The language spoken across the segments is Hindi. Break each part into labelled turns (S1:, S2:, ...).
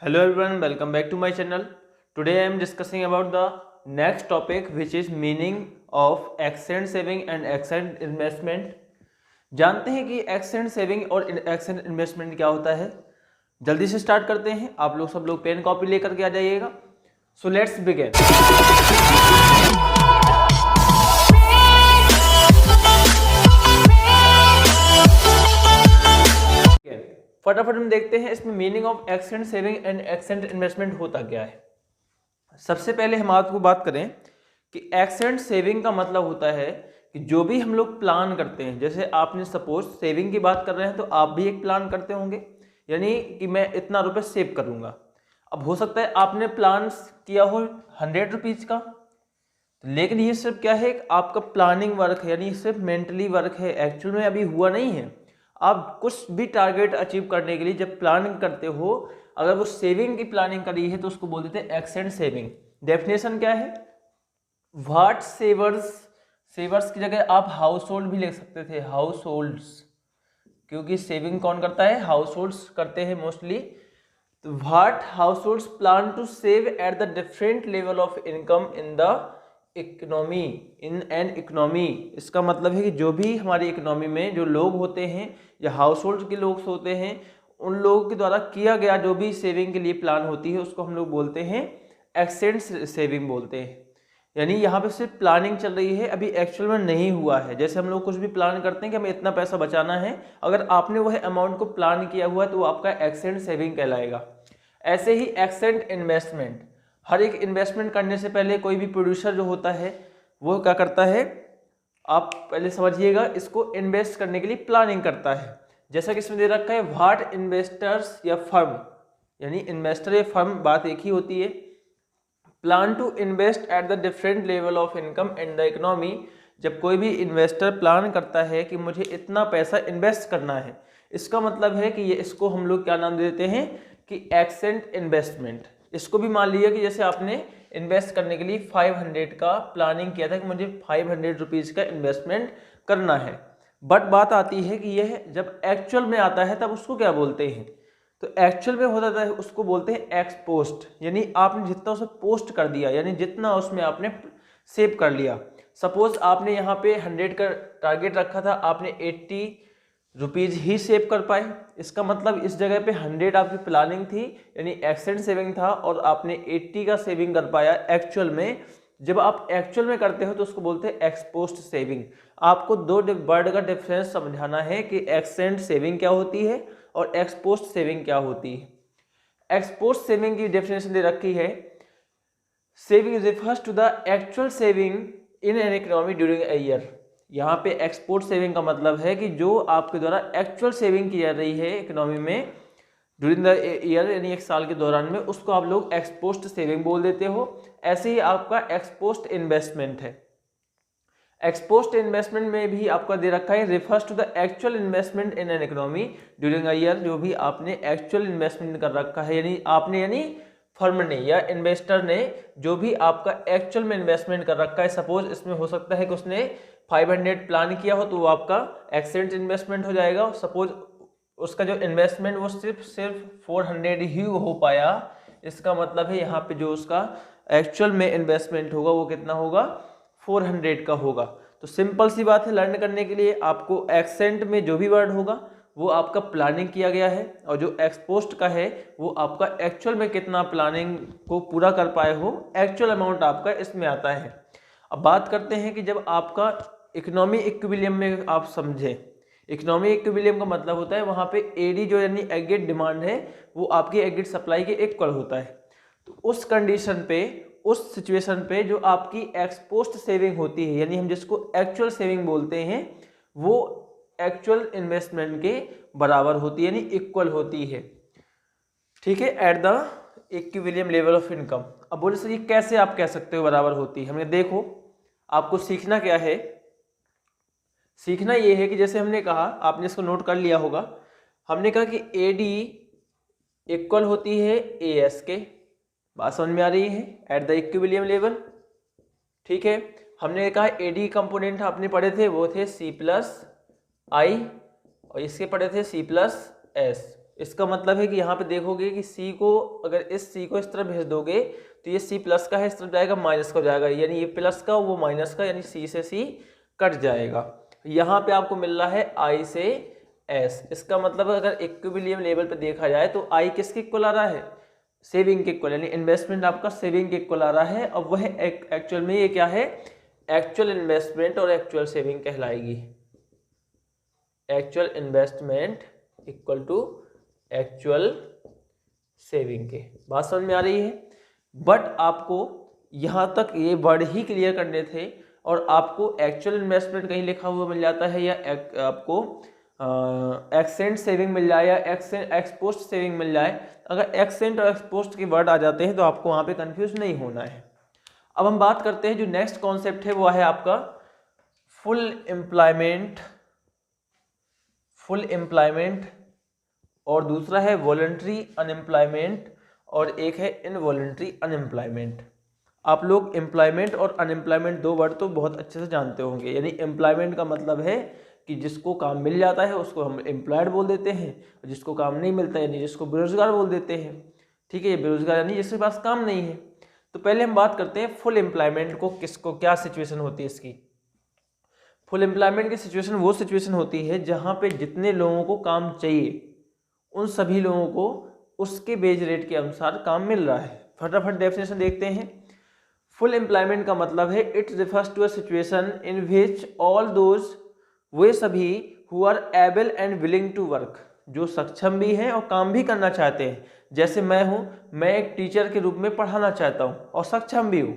S1: Hello everyone, welcome back to my channel. Today I am discussing about the next topic which is meaning of accent saving and accent investment. जानते हैं कि एक्सेंट सेविंग और एक्सेंट इन्वेस्टमेंट क्या होता है. जल्दी से स्टार्ट करते हैं. आप लोग सब लोग पेन कॉपी लेकर के आ जाइएगा. So let's begin. फटाफट हम देखते हैं इसमें meaning of accent saving and accent investment होता क्या है. सबसे पहले हम आपको बात करें कि एक्सेंट सेविंग का मतलब होता है कि जो भी हम लोग प्लान करते हैं, जैसे आपने सपोज सेविंग की बात कर रहे हैं तो आप भी एक प्लान करते होंगे, यानी कि मैं इतना रुपए सेव करूंगा. अब हो सकता है आपने प्लान किया हो 100 रुपीज का, लेकिन ये सिर्फ क्या है, आपका प्लानिंग वर्क है, यानी सिर्फ मेंटली वर्क है, एक्चुअल में अभी हुआ नहीं है. आप कुछ भी टारगेट अचीव करने के लिए जब प्लानिंग करते हो, अगर वो सेविंग की प्लानिंग करी है तो उसको बोल देते हैं एक्सेंट सेविंग. डेफिनेशन क्या है, व्हाट सेवर्स, सेवर्स की जगह आप हाउस होल्ड भी लिख सकते थे, हाउस होल्ड्स, क्योंकि सेविंग कौन करता है, हाउस होल्ड्स करते हैं मोस्टली. तो what households plan to save at the different level of income in the economy, in an economy. इसका मतलब है कि जो भी हमारी इकोनॉमी में जो लोग होते हैं या हाउस होल्ड के लोग होते हैं, उन लोगों के द्वारा किया गया जो भी सेविंग के लिए प्लान होती है उसको हम लोग बोलते हैं एक्सेंट सेविंग बोलते हैं. यानी यहाँ पे सिर्फ प्लानिंग चल रही है, अभी एक्चुअल में नहीं हुआ है. जैसे हम लोग कुछ भी प्लान करते हैं कि हमें इतना पैसा बचाना है, अगर आपने वह अमाउंट को प्लान किया हुआ है तो वो आपका एक्सेंट सेविंग कहलाएगा. ऐसे ही एक्सेंट इन्वेस्टमेंट, हर एक इन्वेस्टमेंट करने से पहले कोई भी प्रोड्यूसर जो होता है वो क्या करता है, आप पहले समझिएगा, इसको इन्वेस्ट करने के लिए प्लानिंग करता है. जैसा कि इसमें दे रखा है व्हाट इन्वेस्टर्स या फर्म, यानी इन्वेस्टर या फर्म बात एक ही होती है. Plan to invest at the different level of income in the economy. जब कोई भी इन्वेस्टर प्लान करता है कि मुझे इतना पैसा इन्वेस्ट करना है, इसका मतलब है कि ये, इसको हम लोग क्या नाम देते हैं कि एक्सेंट इन्वेस्टमेंट. इसको भी मान लीजिए कि जैसे आपने इन्वेस्ट करने के लिए 500 का प्लानिंग किया था कि मुझे 500 रुपीज़ का इन्वेस्टमेंट करना है, बट बात आती है कि यह जब एक्चुअल में आता है तब उसको क्या बोलते हैं, तो एक्चुअल में होता है उसको बोलते हैं एक्स पोस्ट. यानी आपने जितना उसे पोस्ट कर दिया, यानी जितना उसमें आपने सेव कर लिया. सपोज आपने यहाँ पे 100 का टारगेट रखा था, आपने 80 रुपीज़ ही सेव कर पाए. इसका मतलब इस जगह पे 100 आपकी प्लानिंग थी, यानी एक्सेंट सेविंग था, और आपने 80 का सेविंग कर पाया एक्चुअल में. जब आप एक्चुअल में करते हो तो उसको बोलते हैं एक्सपोस्ट सेविंग. आपको दो वर्ड का डिफरेंस समझाना है कि एक्सेंट सेविंग क्या होती है और एक्सपोस्ट सेविंग क्या होती है. एक्सपोस्ट सेविंग की डेफिनेशन दे रखी है, saving refers to the actual saving in an economy during a year. यहाँ पे एक्सपोर्ट सेविंग का मतलब है कि जो आपके द्वारा एक्चुअल सेविंग की जा रही है इकोनॉमी में ड्यूरिंग द ईयर, यानी एक साल के दौरान में, उसको आप लोग एक्सपोस्ट सेविंग बोल देते हो. ऐसे ही आपका एक्सपोस्ट इन्वेस्टमेंट है. एक्सपोस्ट इन्वेस्टमेंट में भी आपका दे रखा है refers to the actual investment in an economy during a year. जो भी आपने एक्चुअल इन्वेस्टमेंट कर रखा है, यानी आपने, यानी फर्म ने या इन्वेस्टर ने जो भी आपका एक्चुअल में इन्वेस्टमेंट कर रखा है. सपोज इसमें हो सकता है कि उसने 500 प्लान किया हो तो वो आपका एक्सेंट इन्वेस्टमेंट हो जाएगा. सपोज उसका जो इन्वेस्टमेंट वो सिर्फ 400 ही हो पाया, इसका मतलब है यहाँ पे जो उसका एक्चुअल में इन्वेस्टमेंट होगा वो कितना होगा, 400 का होगा. तो सिंपल सी बात है, लर्न करने के लिए आपको एक्सेंट में जो भी वर्ड होगा वो आपका प्लानिंग किया गया है, और जो एक्सपोस्ट का है वो आपका एक्चुअल में कितना प्लानिंग को पूरा कर पाए हो, एक्चुअल अमाउंट आपका इसमें आता है. अब बात करते हैं कि जब आपका इकोनॉमी इक्विलिब्रियम में, आप समझे, इकोनॉमी इक्विलिब्रियम का मतलब होता है वहाँ पे एडी जो यानी एग्रीगेट डिमांड है वो आपकी एग्रीगेट सप्लाई के इक्वल होता है. तो उस कंडीशन पे, उस सिचुएशन पे जो आपकी एक्सपोस्ट सेविंग होती है, यानी हम जिसको एक्चुअल सेविंग बोलते हैं, वो एक्चुअल इन्वेस्टमेंट के बराबर होती है, यानी इक्वल होती है. ठीक है, at the equilibrium level of income. अब बोले सर ये कैसे आप कह सकते हो बराबर होती है. हमने देखो, आपको सीखना क्या है, सीखना ये है कि जैसे हमने कहा, आपने इसको नोट कर लिया होगा, हमने कहा कि एडी इक्वल होती है एएस के. बात समझ में आ रही है, एट द इक्विलिब्रियम लेवल. ठीक है, हमने कहा एडी कंपोनेंट आपने पढ़े थे वो थे C+I, और इसके पढ़े थे C+S. इसका मतलब है कि यहाँ पे देखोगे कि सी को, अगर इस सी को इस तरह भेज दोगे तो ये सी प्लस का है, इस तरफ जाएगा माइनस का हो जाएगा, यानी ये प्लस का वो माइनस का, यानी सी से सी कट जाएगा। यहाँ पे आपको मिल रहा है आई से एस। इसका मतलब अगर इक्विलिब्रियम लेवल पे देखा जाए तो आई किसके इक्वल आ रहा है, सेविंग के इक्वल, यानी इन्वेस्टमेंट आपका सेविंग के इक्वल आ रहा है। और वह एक्चुअल में ये क्या है, एक्चुअल इन्वेस्टमेंट और एक्चुअल सेविंग कहलाएगी। Actual investment equal to actual saving के। बात समझ में आ रही है। बट आपको यहाँ तक ये वर्ड ही क्लियर करने थे, और आपको एक्चुअल इन्वेस्टमेंट कहीं लिखा हुआ मिल जाता है, या आपको एक्सेंट सेविंग मिल जाए, या एक्सपोस्ट सेविंग मिल जाए। अगर एक्सेंट और एक्सपोस्ट के वर्ड आ जाते हैं तो आपको वहाँ पे कंफ्यूज नहीं होना है। अब हम बात करते हैं, जो नेक्स्ट कॉन्सेप्ट है वो है आपका फुल एम्प्लॉयमेंट, और दूसरा है वॉलंटरी अनएम्प्लॉयमेंट, और एक है इनवॉलंटरी अनएम्प्लॉयमेंट। आप लोग एम्प्लॉयमेंट और अनएम्प्लॉयमेंट दो वर्ड तो बहुत अच्छे से जानते होंगे। यानी एम्प्लॉयमेंट का मतलब है कि जिसको काम मिल जाता है उसको हम एम्प्लॉयड बोल देते हैं, और जिसको काम नहीं मिलता यानी जिसको बेरोजगार बोल देते हैं। ठीक है, ये बेरोजगार यानी जिसके पास काम नहीं है। तो पहले हम बात करते हैं फुल एम्प्लॉयमेंट को, किसको क्या सिचुएशन होती है इसकी। फुल एम्प्लॉयमेंट की सिचुएशन वो सिचुएशन होती है जहाँ पे जितने लोगों को काम चाहिए उन सभी लोगों को उसके वेज रेट के अनुसार काम मिल रहा है। फटाफट डेफिनेशन देखते हैं। फुल एम्प्लॉयमेंट का मतलब है it refers to a situation in which all those, वे सभी who are able and willing to work, जो सक्षम भी हैं और काम भी करना चाहते हैं। जैसे मैं हूँ, मैं एक टीचर के रूप में पढ़ाना चाहता हूँ और सक्षम भी हूँ,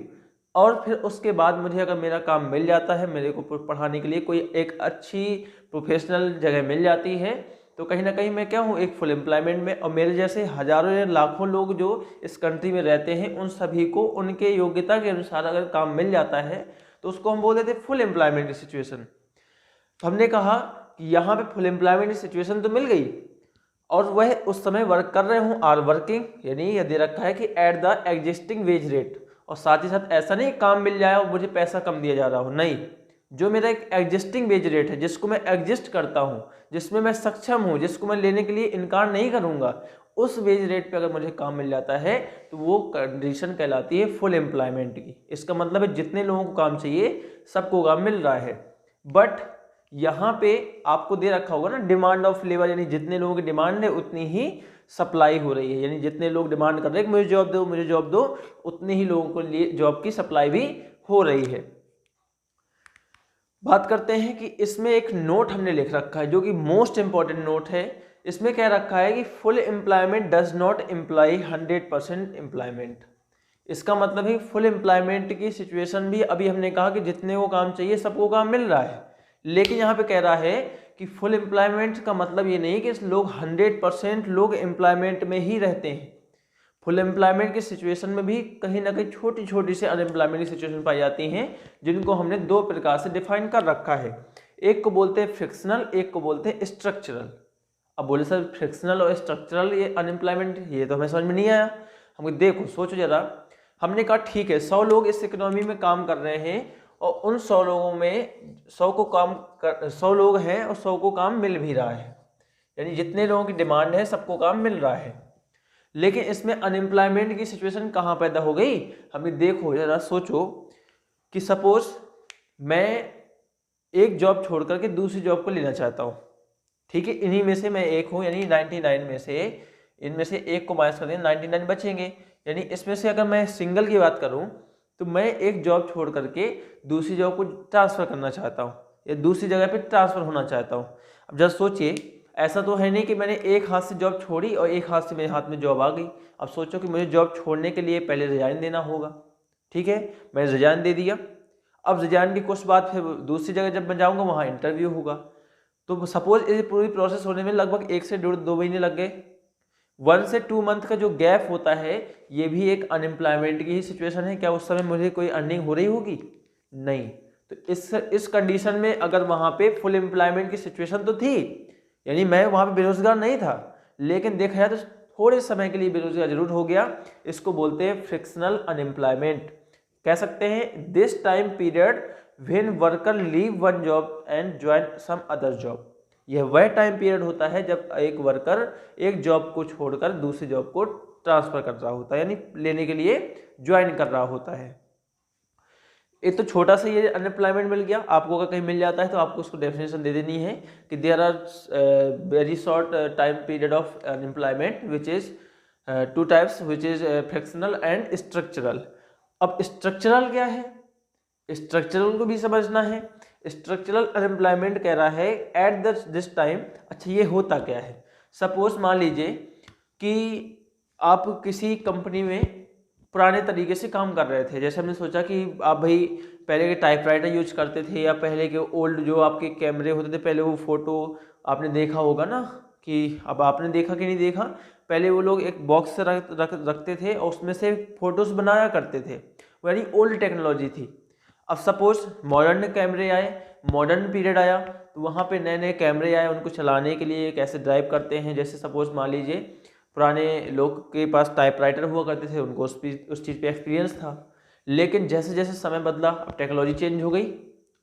S1: और फिर उसके बाद मुझे अगर मेरा काम मिल जाता है, मेरे को पढ़ाने के लिए कोई एक अच्छी प्रोफेशनल जगह मिल जाती है, तो कहीं ना कहीं मैं क्या हूँ, एक फुल एम्प्लॉयमेंट में। और मेरे जैसे हजारों या लाखों लोग जो इस कंट्री में रहते हैं उन सभी को उनके योग्यता के अनुसार अगर काम मिल जाता है तो उसको हम बोल देते हैं फुल एम्प्लॉयमेंट की सिचुएशन। तो हमने कहा कि यहाँ पे फुल एम्प्लॉयमेंट की सिचुएशन तो मिल गई, और वह उस समय वर्क कर रहे हों, आर वर्किंग, यानी यह दे रखा है कि eight the existing wage rate, और साथ ही साथ ऐसा नहीं काम मिल जाए और मुझे पैसा कम दिया जा रहा हो, नहीं, जो मेरा एक एग्जिस्टिंग वेज रेट है, जिसको मैं एग्जिस्ट करता हूँ, जिसमें मैं सक्षम हूँ, जिसको मैं लेने के लिए इनकार नहीं करूँगा, उस वेज रेट पे अगर मुझे काम मिल जाता है तो वो कंडीशन कहलाती है फुल एम्प्लॉयमेंट की। इसका मतलब है जितने लोगों को काम चाहिए सबको काम मिल रहा है। बट यहाँ पे आपको दे रखा होगा ना डिमांड ऑफ लेबर, यानी जितने लोगों की डिमांड है उतनी ही सप्लाई हो रही है, यानी जितने लोग डिमांड कर रहे हैं कि मुझे जॉब दो मुझे जॉब दो, उतने ही लोगों को लिए जॉब की सप्लाई भी हो रही है। बात करते हैं कि इसमें एक नोट हमने लिख रखा है जो कि मोस्ट इंपॉर्टेंट नोट है। इसमें कह रखा है कि full employment does not imply 100% employment. इसका मतलब है फुल एम्प्लॉयमेंट की सिचुएशन भी, अभी हमने कहा कि जितने को काम चाहिए सबको काम मिल रहा है, लेकिन यहाँ पे कह रहा है कि फुल एम्प्लॉयमेंट का मतलब ये नहीं कि लोग 100% लोग एम्प्लॉयमेंट में ही रहते हैं। फुल एम्प्लॉयमेंट की सिचुएशन में भी कहीं ना कहीं छोटी छोटी से अनएम्प्लॉयमेंट की सिचुएशन पाई जाती हैं, जिनको हमने दो प्रकार से डिफाइन कर रखा है। एक को बोलते हैं फ्रिक्शनल, एक को बोलते हैं स्ट्रक्चरल। अब बोले सर फ्रिक्शनल और स्ट्रक्चरल ये अनएम्प्लॉयमेंट, ये तो हमें समझ में नहीं आया। हमको देखो सोचो जरा, हमने कहा ठीक है 100 लोग इस इकोनॉमी में काम कर रहे हैं, और उन 100 लोगों में 100 लोग हैं और 100 को काम मिल भी रहा है, यानी जितने लोगों की डिमांड है सबको काम मिल रहा है। लेकिन इसमें अनएम्प्लॉयमेंट की सिचुएशन कहाँ पैदा हो गई, हमें देखो जरा सोचो कि सपोज मैं एक जॉब छोड़ करके दूसरी जॉब को लेना चाहता हूँ, ठीक है, इन्हीं में से मैं एक हूँ, यानी 99 में से इनमें से एक को माइनस कर दें 99 बचेंगे, यानी इसमें से अगर मैं सिंगल की बात करूँ तो मैं एक जॉब छोड़ करके दूसरी जॉब को ट्रांसफ़र करना चाहता हूँ या दूसरी जगह पे ट्रांसफ़र होना चाहता हूँ। अब जब सोचिए, ऐसा तो है नहीं कि मैंने एक हाथ से जॉब छोड़ी और एक हाथ से मेरे हाथ में जॉब आ गई। अब सोचो कि मुझे जॉब छोड़ने के लिए पहले रिजाइन देना होगा, ठीक है, मैंने रिजाइन दे दिया। अब रिजाइन की कुछ बाद फिर दूसरी जगह जब मैं जाऊँगा वहाँ इंटरव्यू होगा, तो सपोज ये पूरी प्रोसेस होने में लगभग 1 से 2 महीने लग गए। 1 से 2 मंथ का जो गैप होता है ये भी एक अनएम्प्लॉयमेंट की ही सिचुएशन है। क्या उस समय मुझे कोई अर्निंग हो रही होगी? नहीं। तो इस कंडीशन में अगर वहाँ पे फुल एम्प्लॉयमेंट की सिचुएशन तो थी, यानी मैं वहाँ पे बेरोजगार नहीं था, लेकिन देखा जाए तो थोड़े समय के लिए बेरोजगार जरूर हो गया। इसको बोलते हैं फ्रिक्शनल अनएम्प्लॉयमेंट। कह सकते हैं this time period when worker leave one job and join some other job, यह वह टाइम पीरियड होता है जब एक वर्कर एक जॉब को छोड़कर दूसरी जॉब को ट्रांसफर कर रहा होता है, यानी लेने के लिए ज्वाइन कर रहा होता है। एक तो छोटा सा ये अनएम्प्लॉयमेंट मिल गया आपको, अगर कहीं मिल जाता है तो आपको उसको डेफिनेशन दे देनी है कि there are very short time period of unemployment which is two types which is fractional and structural. अब स्ट्रक्चरल क्या है, स्ट्रक्चरल को भी समझना है। स्ट्रक्चरल अनएम्प्लॉयमेंट कह रहा है एट दिस टाइम। अच्छा, ये होता क्या है? सपोज मान लीजिए कि आप किसी कंपनी में पुराने तरीके से काम कर रहे थे। जैसे हमने सोचा कि आप भाई पहले के टाइपराइटर यूज करते थे, या पहले के ओल्ड जो आपके कैमरे होते थे, पहले वो फोटो आपने देखा होगा ना, कि अब आपने देखा कि नहीं देखा, पहले वो लोग एक बॉक्स रखते थे और उसमें से फोटोज बनाया करते थे, वो यानी ओल्ड टेक्नोलॉजी थी। अब सपोज मॉडर्न कैमरे आए, मॉडर्न पीरियड आया, तो वहाँ पे नए नए कैमरे आए, उनको चलाने के लिए कैसे ड्राइव करते हैं। जैसे सपोज मान लीजिए पुराने लोग के पास टाइपराइटर हुआ करते थे, उनको उस चीज़ पे एक्सपीरियंस था। लेकिन जैसे जैसे समय बदला, अब टेक्नोलॉजी चेंज हो गई,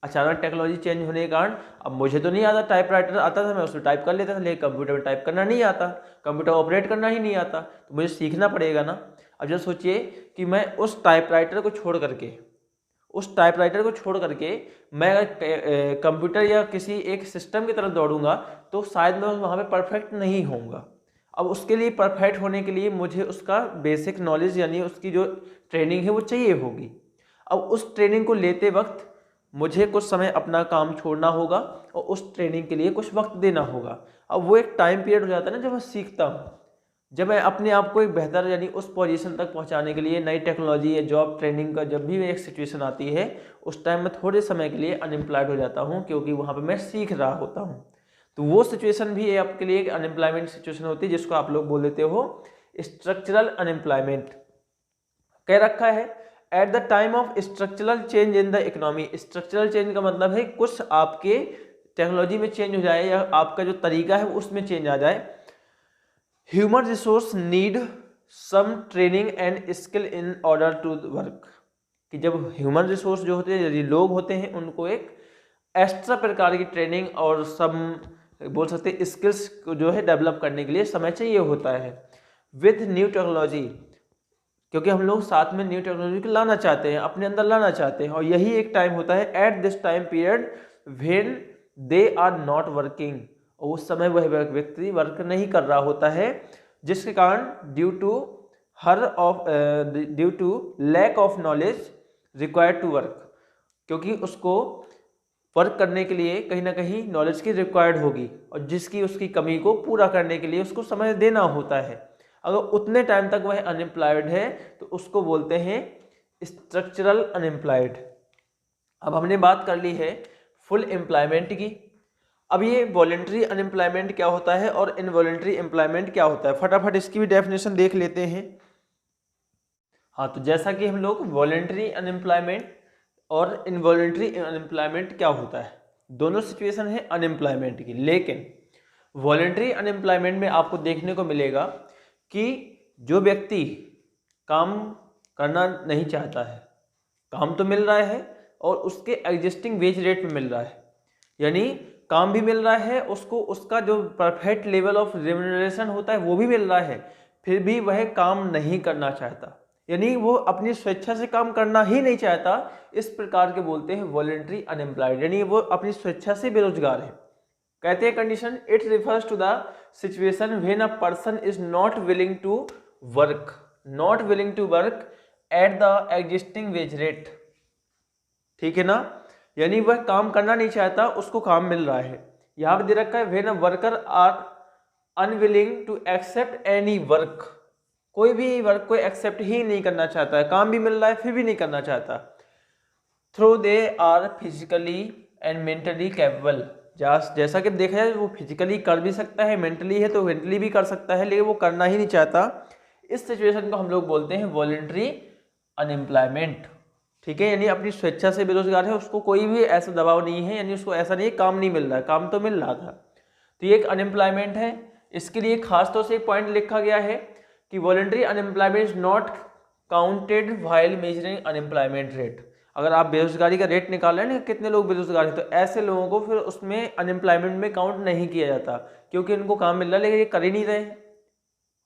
S1: अचानक टेक्नोलॉजी चेंज होने के कारण अब मुझे तो नहीं आता, टाइपराइटर आता था, मैं उसमें टाइप कर लेता था, लेकिन कंप्यूटर में टाइप करना नहीं आता, कंप्यूटर ऑपरेट करना ही नहीं आता, तो मुझे सीखना पड़ेगा ना। अब जब सोचिए कि मैं उस टाइपराइटर को छोड़ करके मैं अगर कंप्यूटर या किसी एक सिस्टम की तरफ दौड़ूंगा तो शायद मैं वहाँ पे परफेक्ट नहीं होऊंगा। अब उसके लिए परफेक्ट होने के लिए मुझे उसका बेसिक नॉलेज यानी उसकी जो ट्रेनिंग है वो चाहिए होगी। अब उस ट्रेनिंग को लेते वक्त मुझे कुछ समय अपना काम छोड़ना होगा और उस ट्रेनिंग के लिए कुछ वक्त देना होगा। अब वो एक टाइम पीरियड हो जाता है ना जब मैं सीखता हूँ, जब मैं अपने आप को एक बेहतर यानी उस पोजीशन तक पहुंचाने के लिए नई टेक्नोलॉजी या जॉब ट्रेनिंग का जब भी एक सिचुएशन आती है, उस टाइम मैं थोड़े समय के लिए अनएम्प्लॉयड हो जाता हूं, क्योंकि वहां पे मैं सीख रहा होता हूं। तो वो सिचुएशन भी आपके लिए एक अनएम्प्लॉयमेंट सिचुएशन होती है, जिसको आप लोग बोल देते हो स्ट्रक्चरल अनएम्प्लॉयमेंट। कह रखा है at the time of structural change in the economy. Structural change का मतलब है कुछ आपके टेक्नोलॉजी में चेंज हो जाए या आपका जो तरीका है उसमें चेंज आ जाए। Human resource need some training and skill in order to work. कि जब ह्यूमन रिसोर्स जो होते हैं, यदि लोग होते हैं, उनको एक एक्स्ट्रा प्रकार की ट्रेनिंग और सम बोल सकते हैं स्किल्स को जो है डेवलप करने के लिए समय चाहिए होता है। विथ न्यू टेक्नोलॉजी, क्योंकि हम लोग साथ में न्यू टेक्नोलॉजी को लाना चाहते हैं, अपने अंदर लाना चाहते हैं, और यही एक टाइम होता है at this time period when they are not working. और उस समय वह व्यक्ति वर्क नहीं कर रहा होता है, जिसके कारण due to lack of knowledge required to work, क्योंकि उसको वर्क करने के लिए कहीं ना कहीं नॉलेज की रिक्वायर्ड होगी, और जिसकी उसकी कमी को पूरा करने के लिए उसको समय देना होता है। अगर उतने टाइम तक वह अनएम्प्लॉयड है तो उसको बोलते हैं स्ट्रक्चरल अनएम्प्लॉयड। अब हमने बात कर ली है फुल एम्प्लॉयमेंट की। अब ये वॉलेंट्री अनएम्प्लॉयमेंट क्या होता है और इनवॉलेंट्री एम्प्लॉयमेंट क्या होता है, फटाफट इसकी भी डेफिनेशन देख लेते हैं। हाँ, तो जैसा कि हम लोग वॉलेंट्री अनएम्प्लॉयमेंट और इनवॉलेंट्री अनएम्प्लॉयमेंट क्या होता है, दोनों सिचुएशन है अनएम्प्लॉयमेंट की। लेकिन वॉलेंट्री अनएम्प्लॉयमेंट में आपको देखने को मिलेगा कि जो व्यक्ति काम करना नहीं चाहता है, काम तो मिल रहा है और उसके एग्जिस्टिंग वेज रेट पे मिल रहा है, यानी काम भी मिल रहा है, उसको उसका जो परफेक्ट लेवल ऑफ रेम्यूनरेशन होता है वो भी मिल रहा है, फिर भी वह काम नहीं करना चाहता, यानी वो अपनी स्वेच्छा से काम करना ही नहीं चाहता। इस प्रकार के बोलते हैं वॉलेंट्री अनएम्प्लॉयड, यानी वो अपनी स्वेच्छा से बेरोजगार है। कहते हैं condition it refers to the situation when a person is not willing to work at the existing wage rate. ठीक है ना, यानी वह काम करना नहीं चाहता, उसको काम मिल रहा है। यहां पे दे रखा है when a worker are unwilling to accept any work, कोई भी वर्क को एक्सेप्ट ही नहीं करना चाहता है, काम भी मिल रहा है फिर भी नहीं करना चाहता। Through they are physically and mentally capable, जैसा कि देखा जाए वो फिजिकली कर भी सकता है, मेंटली है तो मेंटली भी कर सकता है, लेकिन वो करना ही नहीं चाहता। इस सिचुएशन को हम लोग बोलते हैं वॉलेंट्री अनएम्प्लॉयमेंट। ठीक है, यानी अपनी स्वेच्छा से बेरोजगार है, उसको कोई भी ऐसा दबाव नहीं है, यानी उसको ऐसा नहीं है काम नहीं मिल रहा है, काम तो मिल रहा था। तो ये एक अनएम्प्लॉयमेंट है। इसके लिए खास तौर से एक पॉइंट लिखा गया है कि voluntary unemployment is not counted while measuring unemployment rate. अगर आप बेरोजगारी का रेट निकाल रहे हैं ना कितने लोग बेरोजगार हैं, तो ऐसे लोगों को फिर उसमें अनएम्प्लॉयमेंट में काउंट नहीं किया जाता, क्योंकि इनको काम मिल रहा है लेकिन ये कर ही नहीं रहे हैं।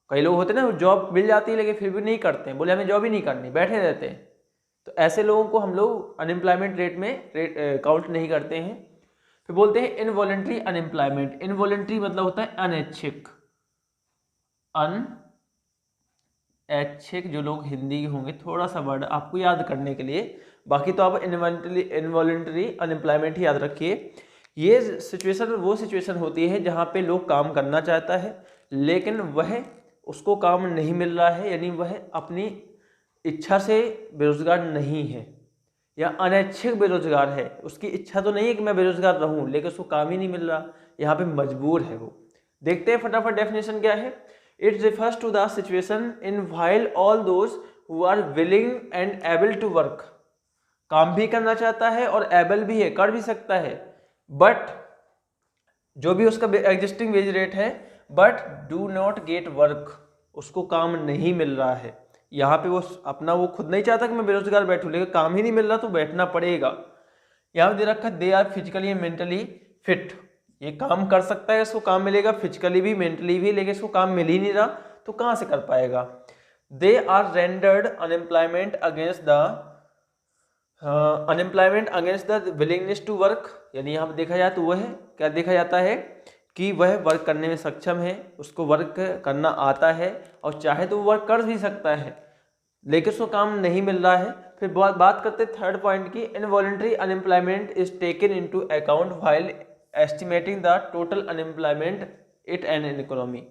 S1: कई लोग होते हैं ना जॉब मिल जाती है लेकिन फिर भी नहीं करते हैं, बोले हमें जॉब ही नहीं करनी, बैठे रहते हैं। तो ऐसे लोगों को हम लोग अनएम्प्लॉयमेंट रेट में काउंट नहीं करते हैं। फिर बोलते हैं इनवॉलंटरी अनएम्प्लॉयमेंट। इनवॉलंटरी मतलब होता है अनैच्छिक। अनैच्छिक जो लोग हिंदी के होंगे थोड़ा सा वर्ड आपको याद करने के लिए, बाकी तो आप इनवॉलंटरी अनएम्प्लॉयमेंट ही याद रखिए। ये सिचुएशन वो सिचुएशन होती है जहाँ पे लोग काम करना चाहता है लेकिन वह उसको काम नहीं मिल रहा है, यानी वह अपनी इच्छा से बेरोजगार नहीं है या अनैच्छिक बेरोजगार है। उसकी इच्छा तो नहीं है कि मैं बेरोजगार रहूं लेकिन उसको काम ही नहीं मिल रहा, यहाँ पे मजबूर है वो। देखते हैं फटाफट डेफिनेशन क्या है। It refers to the situation in while all those who are willing and able to work. काम भी करना चाहता है और एबल भी है, कर भी सकता है, बट जो भी उसका एग्जिस्टिंग वेज रेट है, but do not get work, उसको काम नहीं मिल रहा है। यहाँ पे वो अपना वो खुद नहीं चाहता कि मैं बेरोजगार बैठूं, लेकिन काम ही नहीं मिल रहा तो बैठना पड़ेगा। यहाँ पे दे रखा they are physically and mentally fit. ये काम कर सकता है, इसको काम मिलेगा फिजिकली भी मेंटली भी, लेकिन इसको काम मिल ही नहीं रहा तो कहाँ से कर पाएगा। They are rendered unemployment against the willingness to work. यानी यहाँ पे देखा जाए तो वह है क्या देखा जाता है कि वह वर्क करने में सक्षम है, उसको वर्क करना आता है और चाहे तो वो वर्क कर भी सकता है लेकिन उसको काम नहीं मिल रहा है। फिर बात करते हैं थर्ड पॉइंट की। Involuntary unemployment is taken into account while estimating the total unemployment it an economy.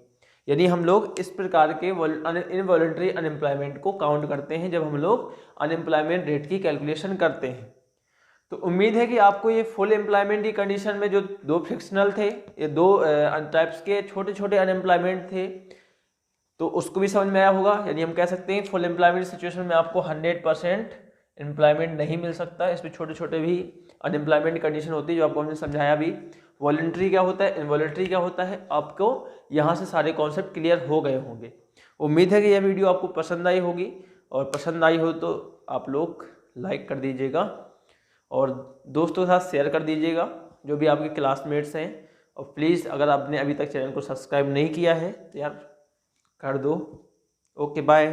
S1: यानी हम लोग इस प्रकार के इनवॉलंटरी अनएम्प्लॉयमेंट को काउंट करते हैं जब हम लोग अनएम्प्लॉयमेंट रेट की कैलकुलेशन करते हैं। तो उम्मीद है कि आपको ये फुल एम्प्लॉयमेंट की कंडीशन में जो दो फिक्शनल थे, ये दो टाइप्स के छोटे छोटे अनएम्प्लॉयमेंट थे, तो उसको भी समझ में आया होगा। यानी हम कह सकते हैं फुल एम्प्लॉयमेंट सिचुएशन में आपको 100% एम्प्लॉयमेंट नहीं मिल सकता, इसमें छोटे छोटे भी अनएम्प्लॉयमेंट कंडीशन होती है जो आपको हमने समझाया भी। वॉलंटरी क्या होता है, इनवॉलंटरी क्या होता है, आपको यहाँ से सारे कॉन्सेप्ट क्लियर हो गए होंगे। उम्मीद है कि यह वीडियो आपको पसंद आई होगी, और पसंद आई हो तो आप लोग लाइक कर दीजिएगा और दोस्तों के साथ शेयर कर दीजिएगा जो भी आपके क्लासमेट्स हैं। और प्लीज़ अगर आपने अभी तक चैनल को सब्सक्राइब नहीं किया है तो यार कर दो। Okay bye.